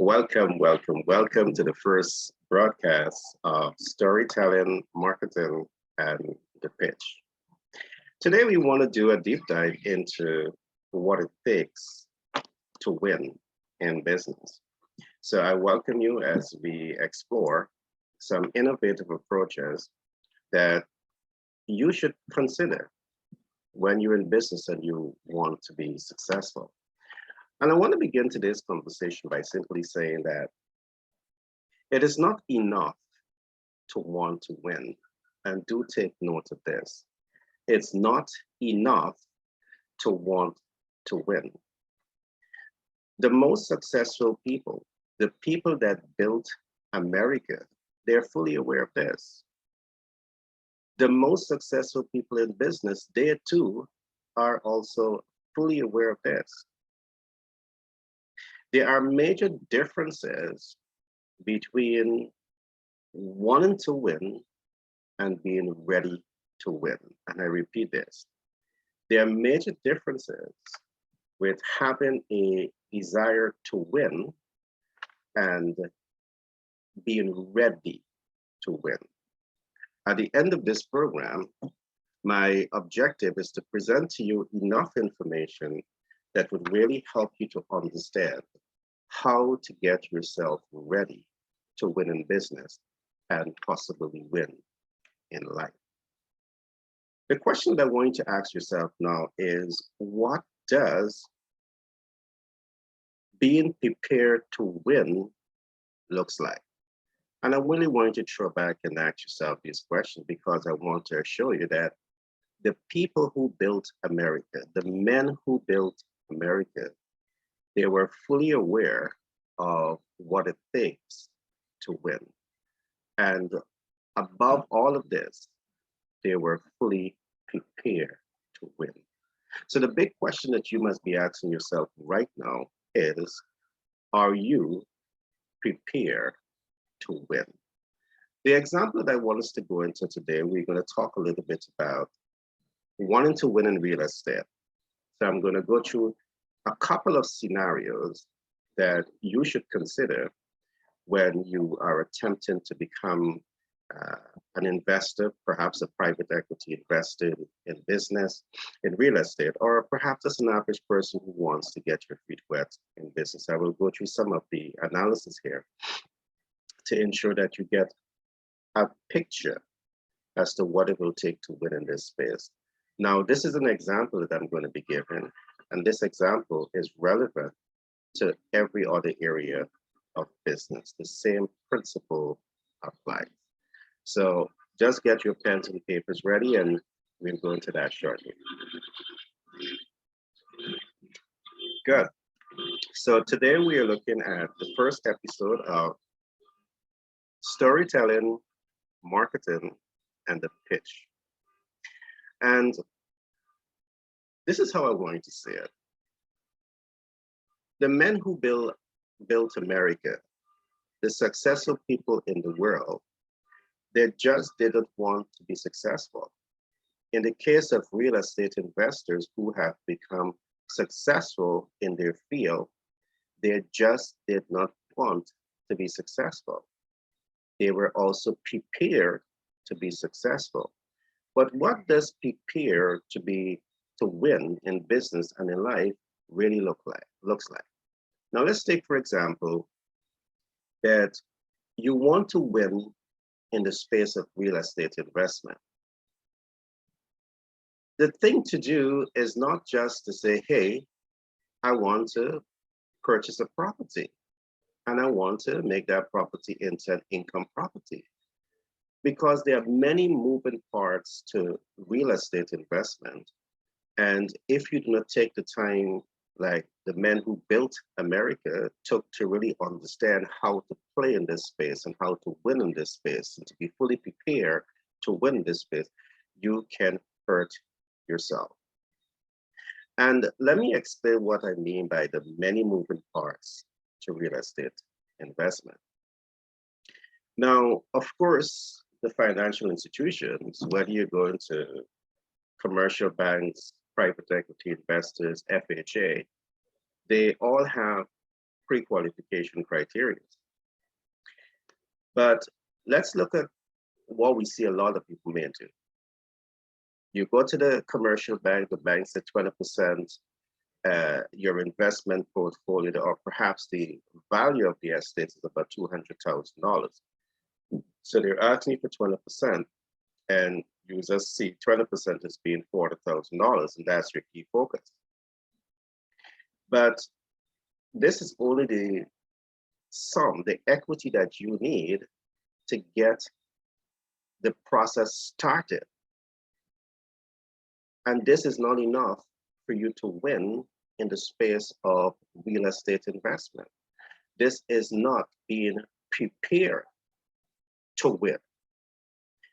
Welcome to the first broadcast of Storytelling, Marketing, and the Pitch. Today, we want to do a deep dive into what it takes to win in business. So, I welcome you as we explore some innovative approaches that you should consider when you're in business and you want to be successful. And I want to begin today's conversation by simply saying that it is not enough to want to win. And do take note of this. It's not enough to want to win. The most successful people, the people that built America, they're fully aware of this. The most successful people in business, they too are also fully aware of this. There are major differences between wanting to win and being ready to win. And I repeat this. There are major differences with having a desire to win and being ready to win. At the end of this program, my objective is to present to you enough information that would really help you to understand how to get yourself ready to win in business and possibly win in life. The question that I want you to ask yourself now is, what does being prepared to win looks like? And I really want you to throw back and ask yourself this question because I want to assure you that the people who built America, the men who built America, they were fully aware of what it takes to win. And above all of this, they were fully prepared to win. So the big question that you must be asking yourself right now is, are you prepared to win? The example that I want us to go into today, we're going to talk a little bit about wanting to win in real estate. So I'm going to go through a couple of scenarios that you should consider when you are attempting to become an investor, perhaps a private equity investor in business, in real estate, or perhaps as an average person who wants to get your feet wet in business. I will go through some of the analysis here to ensure that you get a picture as to what it will take to win in this space. Now, this is an example that I'm going to be giving, and this example is relevant to every other area of business. The same principle applies. So just get your pens and papers ready, and we'll go into that shortly. Good. So today we are looking at the first episode of Storytelling, Marketing, and the Pitch. And this is how I want you to say it. The men who built America, the successful people in the world, they just didn't want to be successful. In the case of real estate investors who have become successful in their field, they just did not want to be successful. They were also prepared to be successful. But what does prepare to win in business and in life really looks like? Now let's take, for example, that you want to win in the space of real estate investment. The thing to do is not just to say, hey, I want to purchase a property and I want to make that property into an income property. Because there are many moving parts to real estate investment. And if you do not take the time, like the men who built America took to really understand how to play in this space and how to win in this space and to be fully prepared to win in this space, you can hurt yourself. And let me explain what I mean by the many moving parts to real estate investment. Now, of course, the financial institutions, whether you're going to commercial banks, private equity investors, FHA, they all have pre-qualification criteria. But let's look at what we see a lot of people may do. You go to the commercial bank, the bank said 20%, your investment portfolio, or perhaps the value of the estate is about $200,000. So they're asking you for 20%, and you just see 20% as being $40,000, and that's your key focus. But this is only the sum, the equity that you need to get the process started. And this is not enough for you to win in the space of real estate investment. This is not being prepared to win.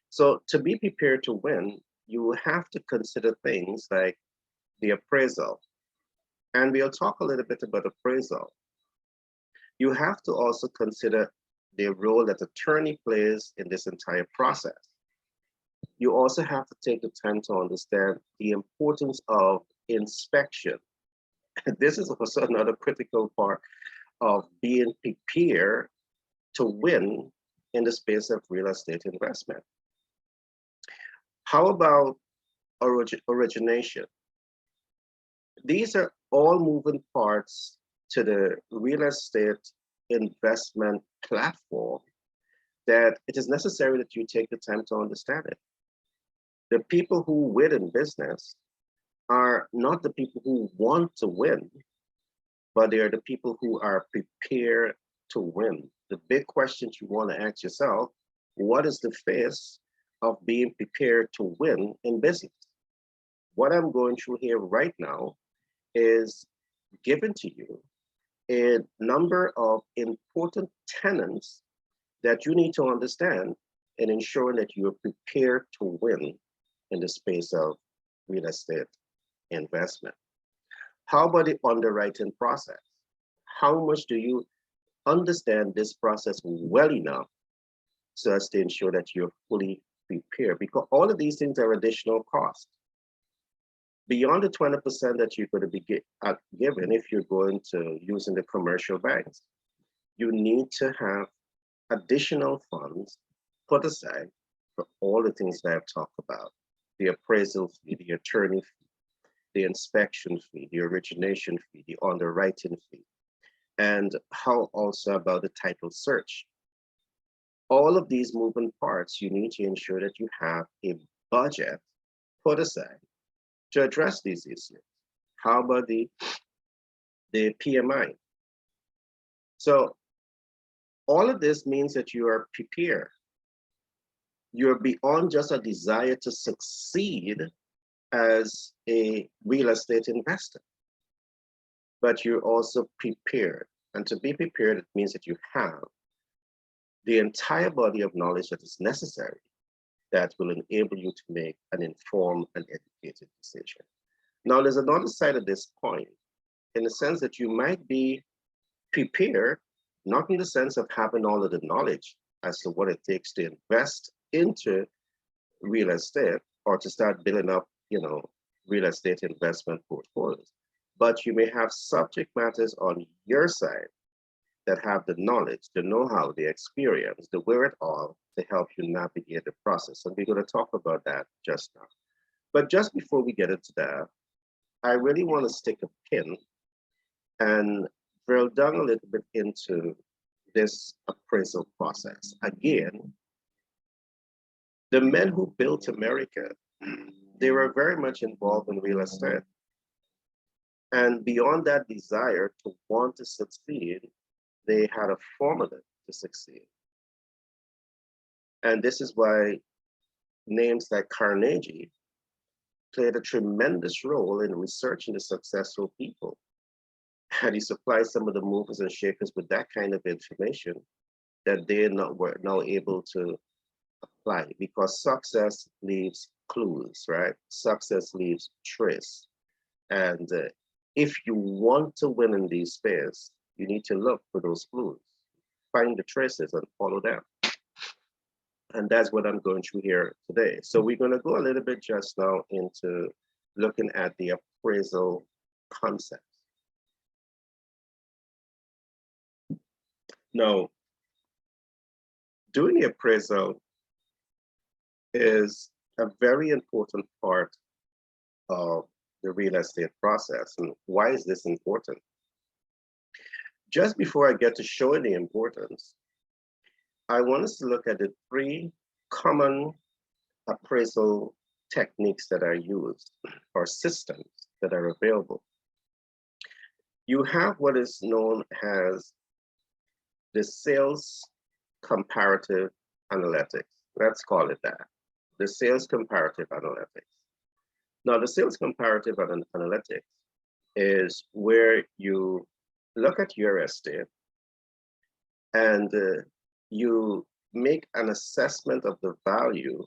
So to be prepared to win, you have to consider things like the appraisal. And we'll talk a little bit about appraisal. You have to also consider the role that attorney plays in this entire process. You also have to take the time to understand the importance of inspection. This is also another critical part of being prepared to win in the space of real estate investment. How about origination? These are all moving parts to the real estate investment platform that it is necessary that you take the time to understand it. The people who win in business are not the people who want to win, but they are the people who are prepared to win. The big questions you want to ask yourself, what is the face of being prepared to win in business? What I'm going through here right now is given to you a number of important tenets that you need to understand in ensuring that you are prepared to win in the space of real estate investment. How about the underwriting process? How much do you understand this process well enough so as to ensure that you're fully prepared? Because all of these things are additional costs. Beyond the 20% that you're going to be given if you're going to using the commercial banks, you need to have additional funds put aside for all the things that I've talked about: the appraisal fee, the attorney fee, the inspection fee, the origination fee, the underwriting fee, and how also about the title search. All of these moving parts, you need to ensure that you have a budget put aside to address these issues. How about the PMI? So all of this means that you are prepared. You're beyond just a desire to succeed as a real estate investor, but you're also prepared. And to be prepared, it means that you have the entire body of knowledge that is necessary that will enable you to make an informed and educated decision. Now, there's another side of this coin, in the sense that you might be prepared, not in the sense of having all of the knowledge as to what it takes to invest into real estate or to start building up, real estate investment portfolios, but you may have subject matters on your side that have the knowledge, the know-how, the experience, the wherewithal to help you navigate the process. And we're going to talk about that just now. But just before we get into that, I really want to stick a pin and drill down a little bit into this appraisal process. Again, the men who built America, they were very much involved in real estate. And beyond that desire to want to succeed, they had a formula to succeed. And this is why names like Carnegie played a tremendous role in researching the successful people. And he supplied some of the movers and shakers with that kind of information that they were now able to apply, because success leaves clues, right? Success leaves trace. And if you want to win in these space, you need to look for those clues, find the traces and follow them. And that's what I'm going through here today. So we're going to go a little bit just now into looking at the appraisal concept. Now, doing the appraisal is a very important part of the real estate process. And why is this important? Just before I get to showing the importance, I want us to look at the three common appraisal techniques that are used or systems that are available. You have what is known as the sales comparative analytics. Let's call it that, the sales comparative analytics. Now, the sales comparative analytics is where you look at your estate and you make an assessment of the value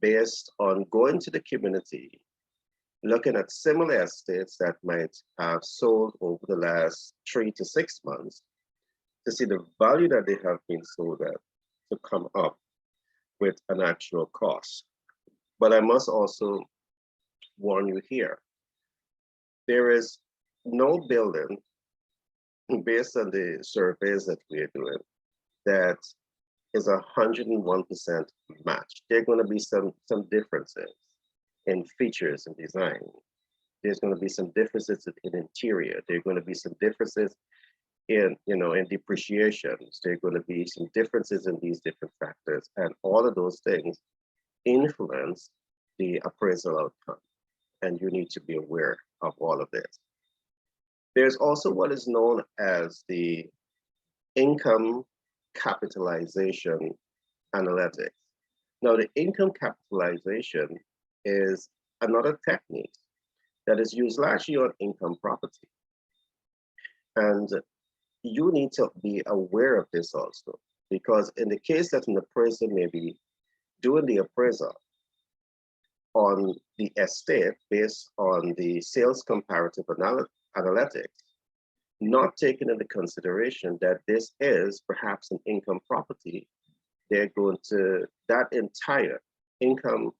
based on going to the community, looking at similar estates that might have sold over the last 3 to 6 months to see the value that they have been sold at to come up with an actual cost. But I must also warn you here, there is no building based on the surveys that we are doing that is 101% match. There are going to be some differences in features and design. There's going to be some differences in interior. There are going to be some differences in depreciations. There are going to be some differences in these different factors, and all of those things influence the appraisal outcome. And you need to be aware of all of this. There's also what is known as the income capitalization analytics. Now, the income capitalization is another technique that is used largely on income property. And you need to be aware of this also, because in the case that an appraiser may be doing the appraisal on the estate based on the sales comparative analytics, not taking into consideration that this is perhaps an income property, they're going to, that entire income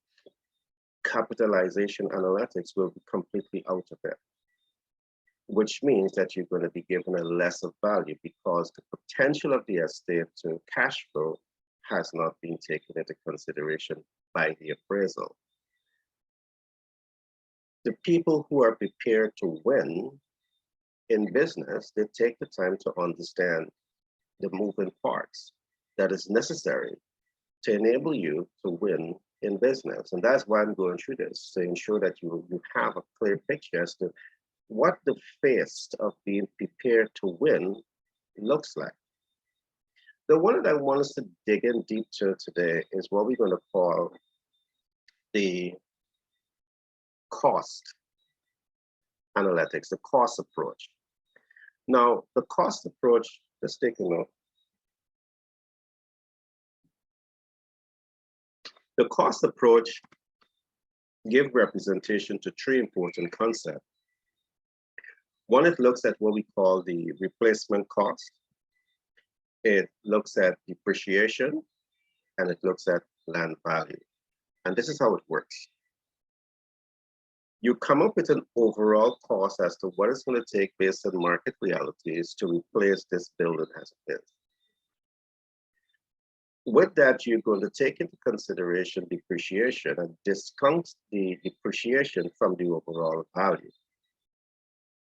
capitalization analytics will be completely out of it, which means that you're going to be given a lesser value because the potential of the estate to cash flow has not been taken into consideration by the appraisal. The people who are prepared to win in business, they take the time to understand the moving parts that is necessary to enable you to win in business. And that's why I'm going through this, to ensure that you have a clear picture as to what the face of being prepared to win looks like. The one that I want us to dig in deep to today is what we're going to call the cost analytics, the cost approach. Now, the cost approach, let's take a look. The cost approach gives representation to three important concepts. One, it looks at what we call the replacement cost. It looks at depreciation, and it looks at land value. And this is how it works. You come up with an overall cost as to what it's going to take based on market realities to replace this building as it is. With that, you're going to take into consideration depreciation and discount the depreciation from the overall value.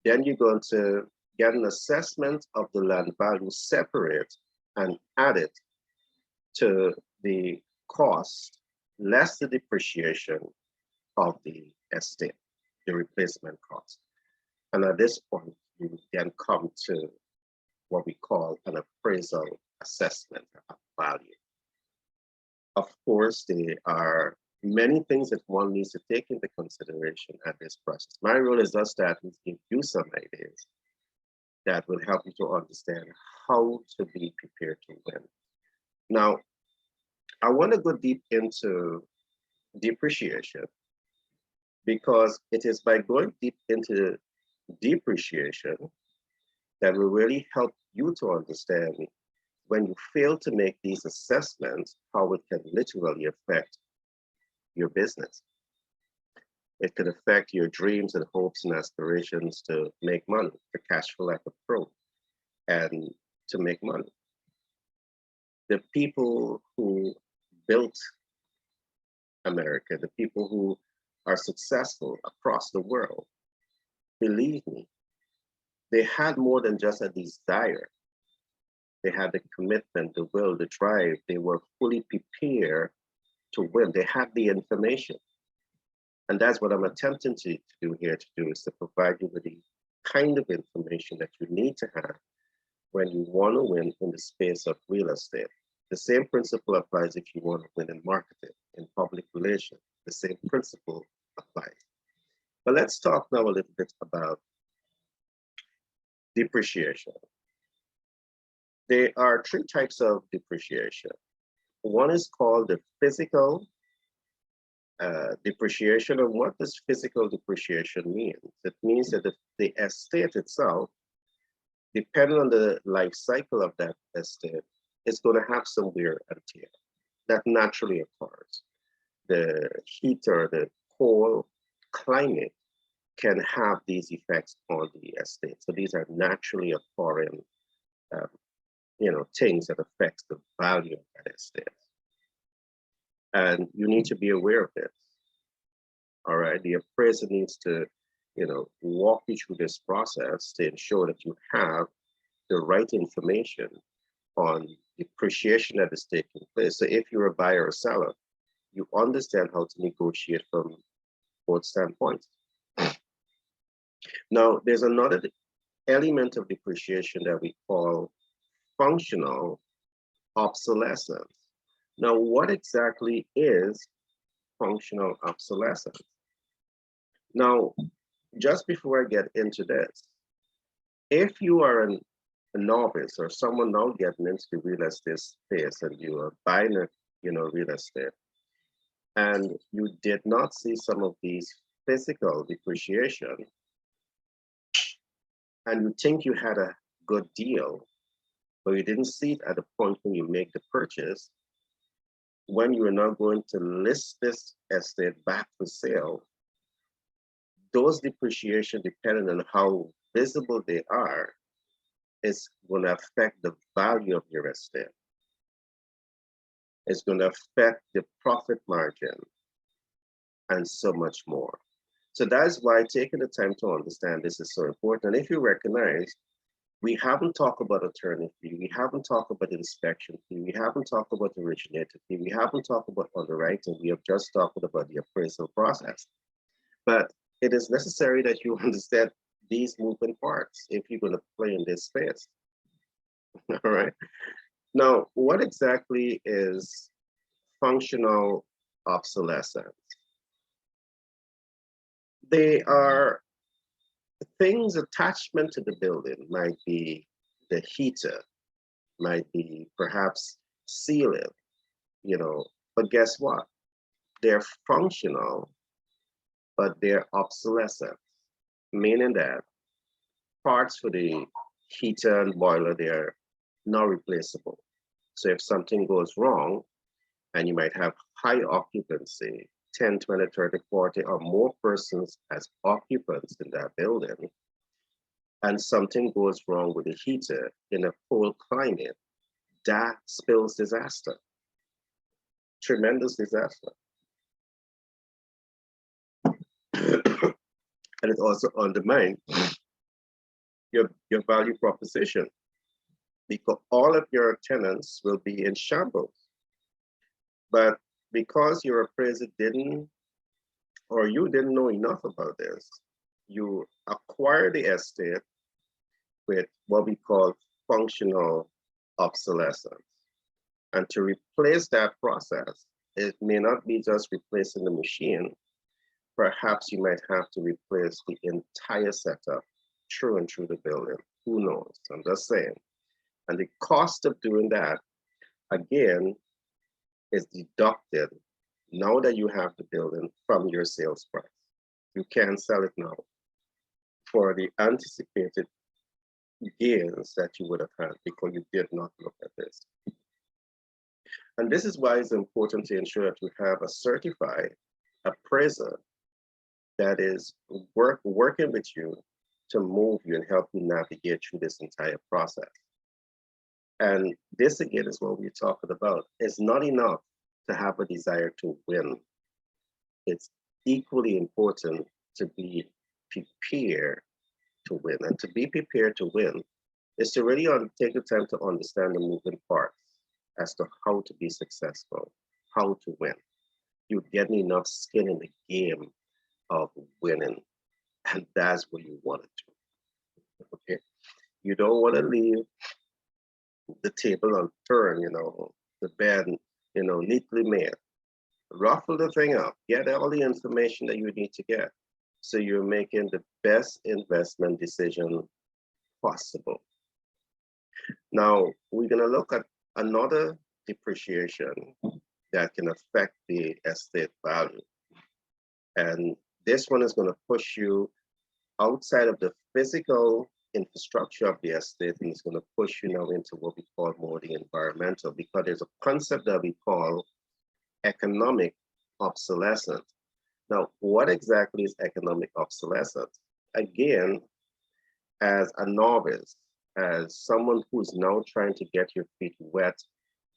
Then you're going to get an assessment of the land value separate and add it to the cost less the depreciation of the estate, the replacement cost. And at this point, you then come to what we call an appraisal assessment of value. Of course, there are many things that one needs to take into consideration at this process. My role is just that to give you some ideas that will help you to understand how to be prepared to win. Now, I want to go deep into depreciation because it is by going deep into depreciation that will really help you to understand when you fail to make these assessments, how it can literally affect your business. It could affect your dreams and hopes and aspirations to make money, to cash flow like a pro. And to make money. The people who built America, the people who are successful across the world, believe me, they had more than just a desire. They had the commitment, the will, the drive. They were fully prepared to win. They had the information. And that's what I'm attempting to do here to do, is to provide you with the kind of information that you need to have when you want to win in the space of real estate. The same principle applies if you want to win in marketing, in public relations. The same principle applies. But let's talk now a little bit about depreciation. There are three types of depreciation. One is called the physical depreciation. And what does physical depreciation mean? It means that the estate itself, depending on the life cycle of that estate, is going to have some wear and tear that naturally occurs. The heat or the cold climate can have these effects on the estate. So these are naturally occurring, things that affect the value of that estate. And you need to be aware of this. All right, the appraiser needs to, walk you through this process to ensure that you have the right information on depreciation that is taking place. So if you're a buyer or seller, you understand how to negotiate from both standpoints. Now, there's another element of depreciation that we call functional obsolescence. Now, what exactly is functional obsolescence? Now, just before I get into this, if you are a novice or someone now getting into the real estate space and you are buying real estate, and you did not see some of these physical depreciation, and you think you had a good deal, but you didn't see it at the point when you make the purchase, when you are now going to list this estate back for sale, those depreciation, depending on how visible they are, is going to affect the value of your estate. It's going to affect the profit margin and so much more. So that's why taking the time to understand this is so important. And if you recognize, we haven't talked about attorney fee, we haven't talked about inspection fee, we haven't talked about originator fee, we haven't talked about underwriting, we have just talked about the appraisal process. But it is necessary that you understand these moving parts if you're going to play in this space. All right. Now, what exactly is functional obsolescence? They are things attachment to the building, might be the heater, might be perhaps ceiling, but guess what? They're functional, but they're obsolescent, meaning that parts for the heater and boiler, they're not replaceable. So if something goes wrong, and you might have high occupancy, 10, 20, 30, 40 or more persons as occupants in that building, and something goes wrong with the heater in a cold climate, that spills disaster, tremendous disaster. And it also undermines your value proposition, because all of your tenants will be in shambles. But because your appraiser didn't, or you didn't know enough about this, you acquire the estate with what we call functional obsolescence. And to replace that process, it may not be just replacing the machine. Perhaps you might have to replace the entire setup through and through the building. Who knows? I'm just saying. And the cost of doing that, again, is deducted now that you have the building from your sales price. You can't sell it now for the anticipated gains that you would have had because you did not look at this. And this is why it's important to ensure that you have a certified appraiser that is working with you to move you and help you navigate through this entire process. And this again is what we're talking about. It's not enough to have a desire to win. It's equally important to be prepared to win. And to be prepared to win is to really take the time to understand the moving parts as to how to be successful, how to win. You're getting enough skin in the game of winning, and that's what you want to do. Okay, you don't want to leave the table unturned, the bed, neatly made. Ruffle the thing up, get all the information that you need to get. So you're making the best investment decision possible. Now, we're going to look at another depreciation that can affect the estate value. And this one is going to push you outside of the physical infrastructure of the estate, and it's going to push you now into what we call more the environmental, because there's a concept that we call economic obsolescence. Now, what exactly is economic obsolescence? Again, as a novice, as someone who's now trying to get your feet wet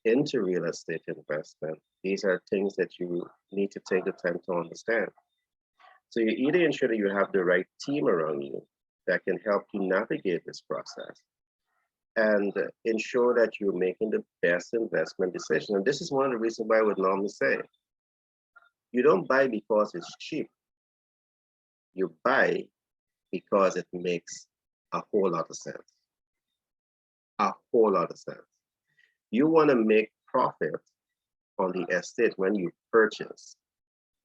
into real estate investment, these are things that you need to take the time to understand. So you either ensure that you have the right team around you that can help you navigate this process and ensure that you're making the best investment decision. And this is one of the reasons why I would normally say, you don't buy because it's cheap. You buy because it makes a whole lot of sense. A whole lot of sense. You want to make profit on the estate when you purchase,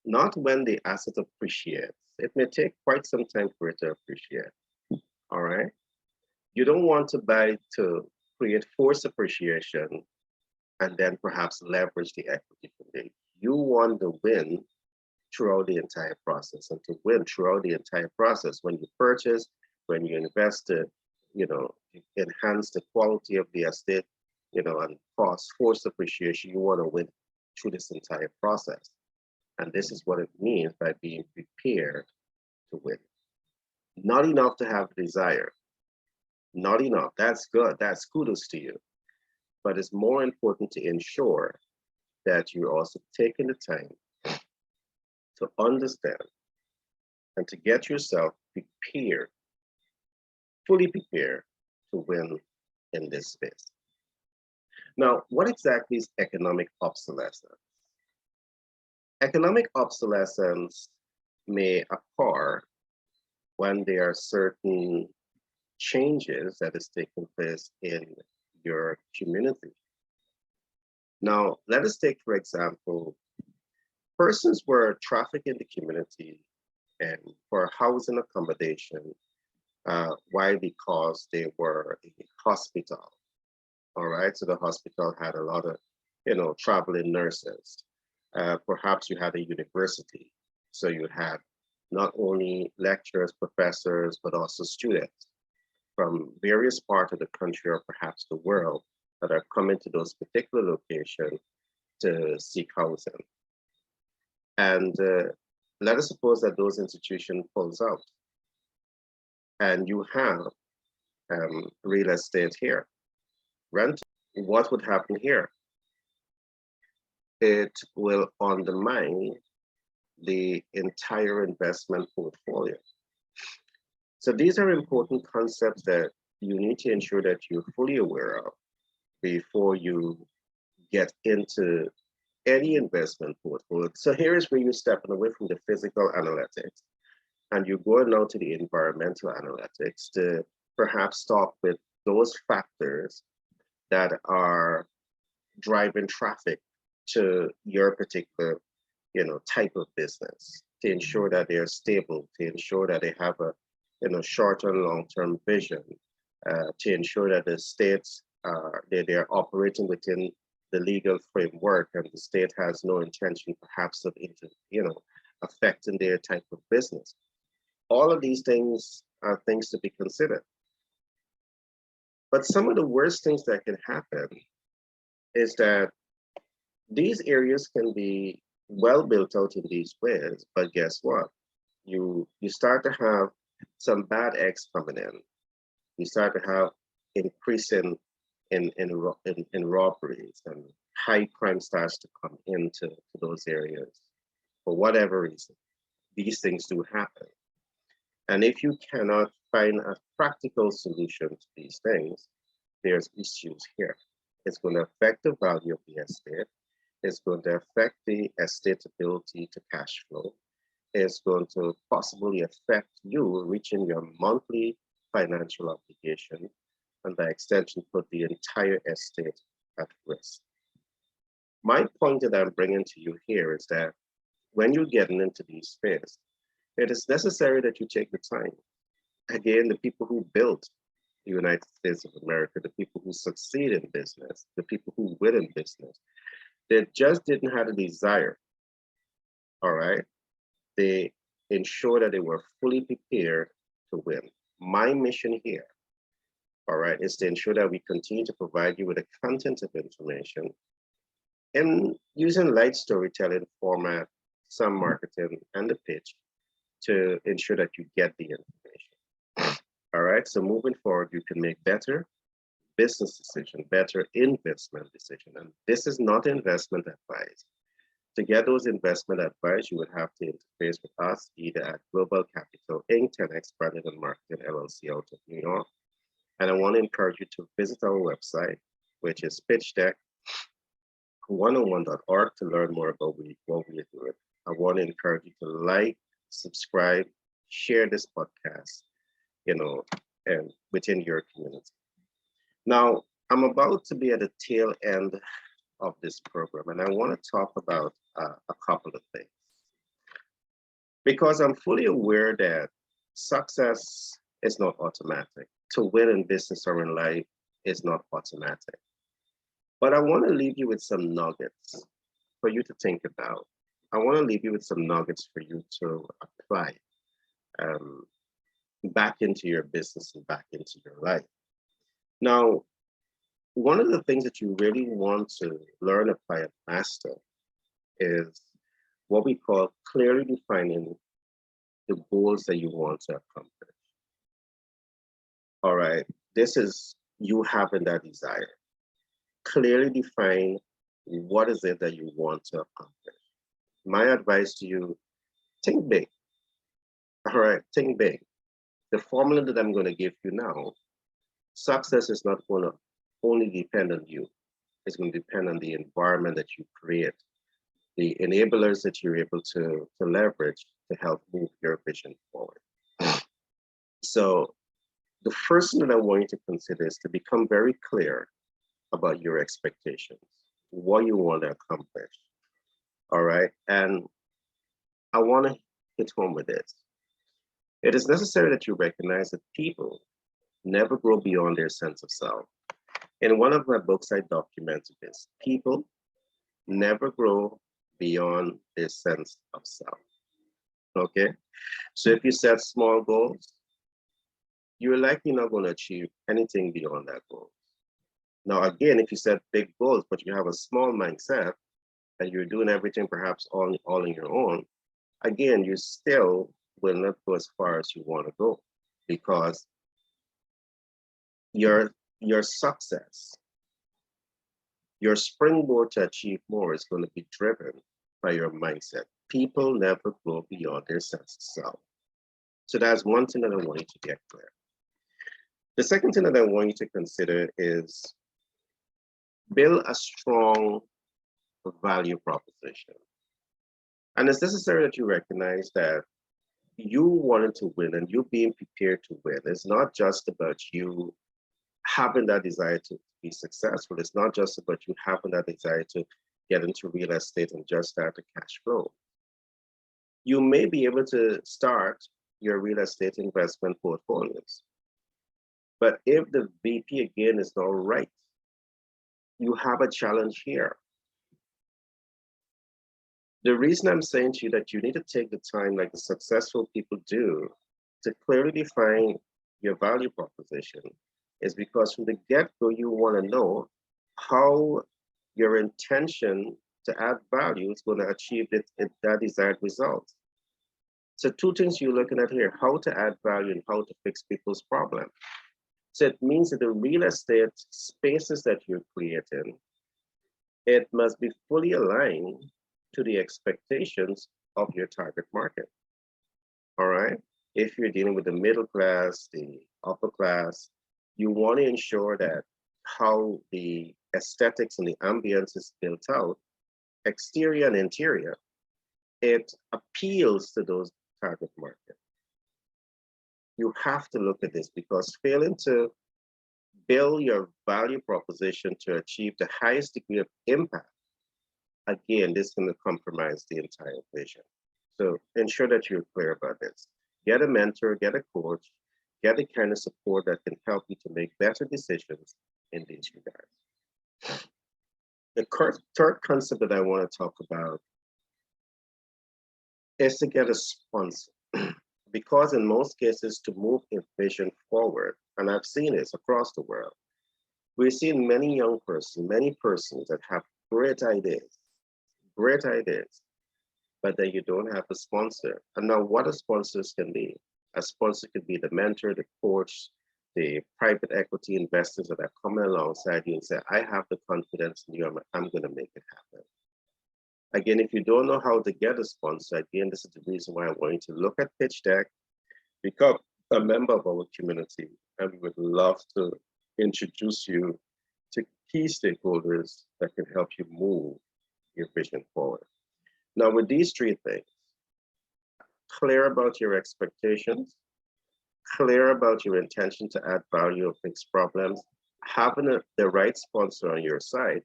not when the asset appreciates. It may take quite some time for it to appreciate. All right. You don't want to buy to create forced appreciation and then perhaps leverage the equity from there. You want to win throughout the entire process, and to win throughout the entire process when you purchase, when you invest, enhance the quality of the estate, and cause forced appreciation. You want to win through this entire process. And this is what it means by being prepared to win. Not enough to have desire. Not enough. That's good. That's kudos to you. But it's more important to ensure that you're also taking the time to understand and to get yourself prepared, fully prepared to win in this space. Now, what exactly is economic obsolescence? Economic obsolescence may occur when there are certain changes that is taking place in your community. Now, let us take, for example, persons were trafficked in the community and for housing accommodation. Why? Because they were in a hospital. All right, so the hospital had a lot of, traveling nurses. Perhaps you had a university, so you had not only lecturers, professors, but also students from various parts of the country or perhaps the world that are coming to those particular locations to seek housing. And let us suppose that those institutions pulls out and you have real estate here, rent. What would happen here? It will undermine the entire investment portfolio. So these are important concepts that you need to ensure that you're fully aware of before you get into any investment portfolio. So here is where you're stepping away from the physical analytics and you're going now to the environmental analytics to perhaps talk with those factors that are driving traffic to your particular type of business, to ensure that they're stable, to ensure that they have a short and long-term vision, to ensure that the states they're operating within the legal framework and the state has no intention perhaps of affecting their type of business. All of these things are things to be considered. But some of the worst things that can happen is that these areas can be well built out in these ways, but guess what? You start to have some bad eggs coming in. You start to have increasing in robberies, and high crime starts to come into to those areas for whatever reason. These things do happen. And if you cannot find a practical solution to these things, there's issues here. It's going to affect the value of the estate. It's going to affect the estate's ability to cash flow. It's going to possibly affect you reaching your monthly financial obligation, and by extension, put the entire estate at risk. My point that I'm bringing to you here is that when you're getting into these spheres, it is necessary that you take the time. Again, the people who built the United States of America, the people who succeed in business, the people who win in business, they just didn't have a desire, all right? They ensured that they were fully prepared to win. My mission here, all right, is to ensure that we continue to provide you with the content of information and using light storytelling format, some marketing, and the pitch to ensure that you get the information. All right, so moving forward, you can make better business decision, better investment decision. And this is not investment advice. To get those investment advice, you would have to interface with us either at Global Capital Inc., 10X Branding and Marketing LLC out of New York. And I want to encourage you to visit our website, which is pitchdeck101.org, to learn more about what we are doing. I want to encourage you to like, subscribe, share this podcast, and within your community. Now, I'm about to be at the tail end of this program, and I want to talk about a couple of things. Because I'm fully aware that success is not automatic. To win in business or in life is not automatic. But I want to leave you with some nuggets for you to think about. I want to leave you with some nuggets for you to apply back into your business and back into your life. Now, one of the things that you really want to learn, apply, and master is what we call clearly defining the goals that you want to accomplish. All right, this is you having that desire. Clearly define what is it that you want to accomplish. My advice to you, think big. All right, think big. The formula that I'm going to give you now, success is not going to only depend on you. It's going to depend on the environment that you create, the enablers that you're able to leverage to help move your vision forward. So the first thing that I want you to consider is to become very clear about your expectations, what you want to accomplish. All right. And I want to hit home with this. It is necessary that you recognize that people never grow beyond their sense of self. In one of my books, I documented this. People never grow beyond their sense of self. Okay. So if you set small goals, you're likely not going to achieve anything beyond that goal. Now, again, if you set big goals, but you have a small mindset and you're doing everything perhaps all on your own, again, you still will not go as far as you want to go, because your success, your springboard to achieve more is going to be driven by your mindset. People never go beyond their sense of self. So that's one thing that I want you to get clear. The second thing that I want you to consider is build a strong value proposition. And it's necessary that you recognize that you wanting to win and you being prepared to win. It's not just about you having that desire to be successful. It's not just about you having that desire to get into real estate and just start the cash flow. You may be able to start your real estate investment portfolios. But if the VP again is not right, you have a challenge here. The reason I'm saying to you that you need to take the time, like the successful people do, to clearly define your value proposition is because from the get-go, you want to know how your intention to add value is going to achieve that desired result. So two things you're looking at here, how to add value and how to fix people's problems. So it means that the real estate spaces that you're creating, it must be fully aligned to the expectations of your target market. All right. If you're dealing with the middle class, the upper class, you want to ensure that how the aesthetics and the ambience is built out, exterior and interior, it appeals to those target market. You have to look at this, because failing to build your value proposition to achieve the highest degree of impact, again, this is going to compromise the entire vision. So ensure that you're clear about this. Get a mentor, get a coach, get the kind of support that can help you to make better decisions in these regards. The third concept that I want to talk about is to get a sponsor. Because in most cases, to move a vision forward, and I've seen this across the world, we're seeing many young persons, many persons that have great ideas, but then you don't have a sponsor. And now what a sponsors can be, a sponsor could be the mentor, the coach, the private equity investors that are coming alongside you and say, I have the confidence in you, I'm going to make it happen. Again, if you don't know how to get a sponsor, again, this is the reason why I want you to look at Pitch Deck, become a member of our community, and we would love to introduce you to key stakeholders that can help you move your vision forward. Now, with these three things, clear about your expectations, clear about your intention to add value or fix problems, having the right sponsor on your side,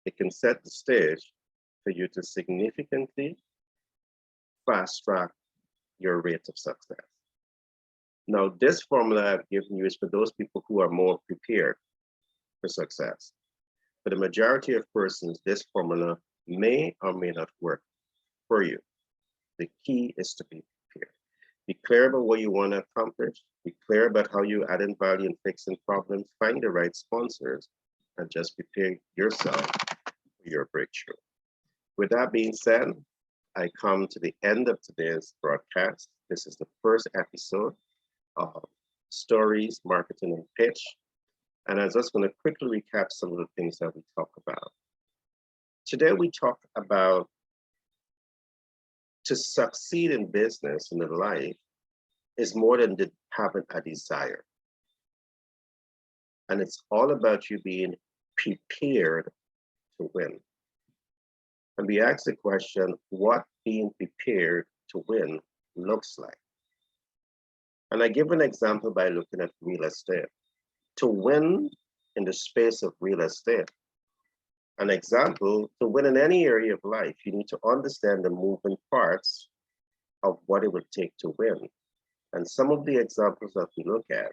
it can set the stage for you to significantly fast track your rate of success. Now, this formula I've given you is for those people who are more prepared for success. For the majority of persons, this formula may or may not work for you. The key is to be prepared. Be clear about what you want to accomplish. Be clear about how you add in value and fixing problems. Find the right sponsors and just prepare yourself for your breakthrough. With that being said, I come to the end of today's broadcast. This is the first episode of Stories, Marketing, and Pitch. And I'm just going to quickly recap some of the things that we talk about. Today, we talk about to succeed in business and in life is more than having a desire. And it's all about you being prepared to win. And we ask the question, what being prepared to win looks like. And I give an example by looking at real estate. To win in the space of real estate, an example, to win in any area of life, you need to understand the moving parts of what it would take to win. And some of the examples that we look at,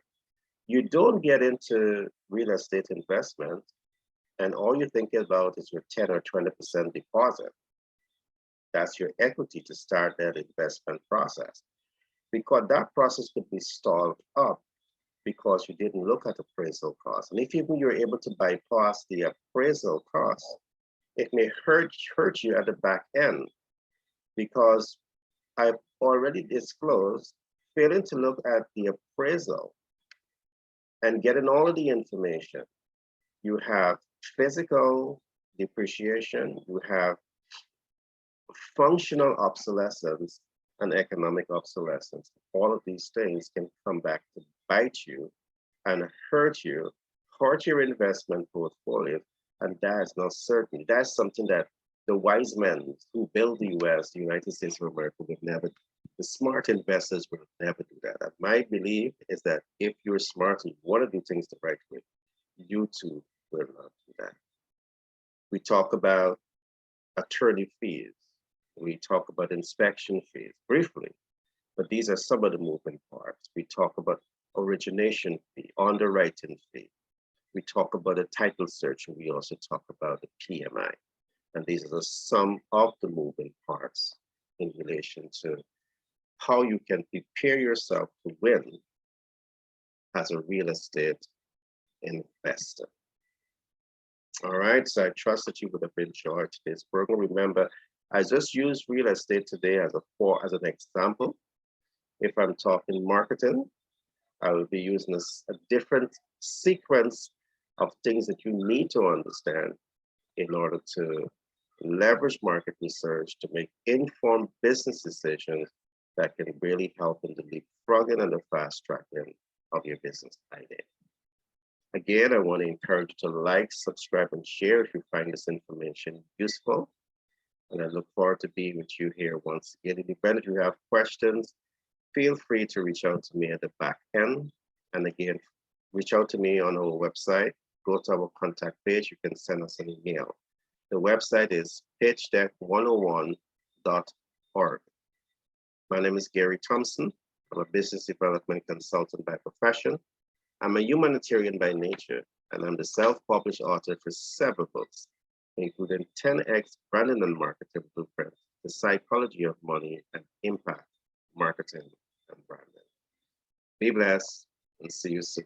you don't get into real estate investment and all you're thinking about is your 10 or 20% deposit. That's your equity to start that investment process. Because that process could be stalled up because you didn't look at appraisal costs. And if even you're able to bypass the appraisal costs, it may hurt you at the back end, because I've already disclosed failing to look at the appraisal and getting all of the information. You have physical depreciation, you have functional obsolescence, and economic obsolescence. All of these things can come back to bite you and hurt your investment portfolio, and that is not certain. That's something that the wise men who build the US, the United States of America, would never do. The smart investors will never do that. And my belief is that if you're smart and you want to do things the right way, you too will not do that. We talk about attorney fees. We talk about inspection fees briefly, but these are some of the moving parts. We talk about origination fee, underwriting fee. We talk about a title search, and we also talk about the PMI. And these are some of the moving parts in relation to how you can prepare yourself to win as a real estate investor. All right, so I trust that you would have enjoyed today's program. Remember, I just used real estate today as an example. If I'm talking marketing, I will be using a different sequence of things that you need to understand in order to leverage market research to make informed business decisions that can really help in the leapfrogging and the fast tracking of your business idea. Again, I want to encourage you to like, subscribe, and share if you find this information useful. And I look forward to being with you here once again. In the event if you have questions, feel free to reach out to me at the back end. And again, reach out to me on our website. Go to our contact page. You can send us an email. The website is pitchdeck101.org. My name is Gary Thompson. I'm a business development consultant by profession. I'm a humanitarian by nature, and I'm the self-published author for several books, including 10X Branding and Marketing Blueprint, The Psychology of Money and Impact, Marketing and Branding. Be blessed and see you soon.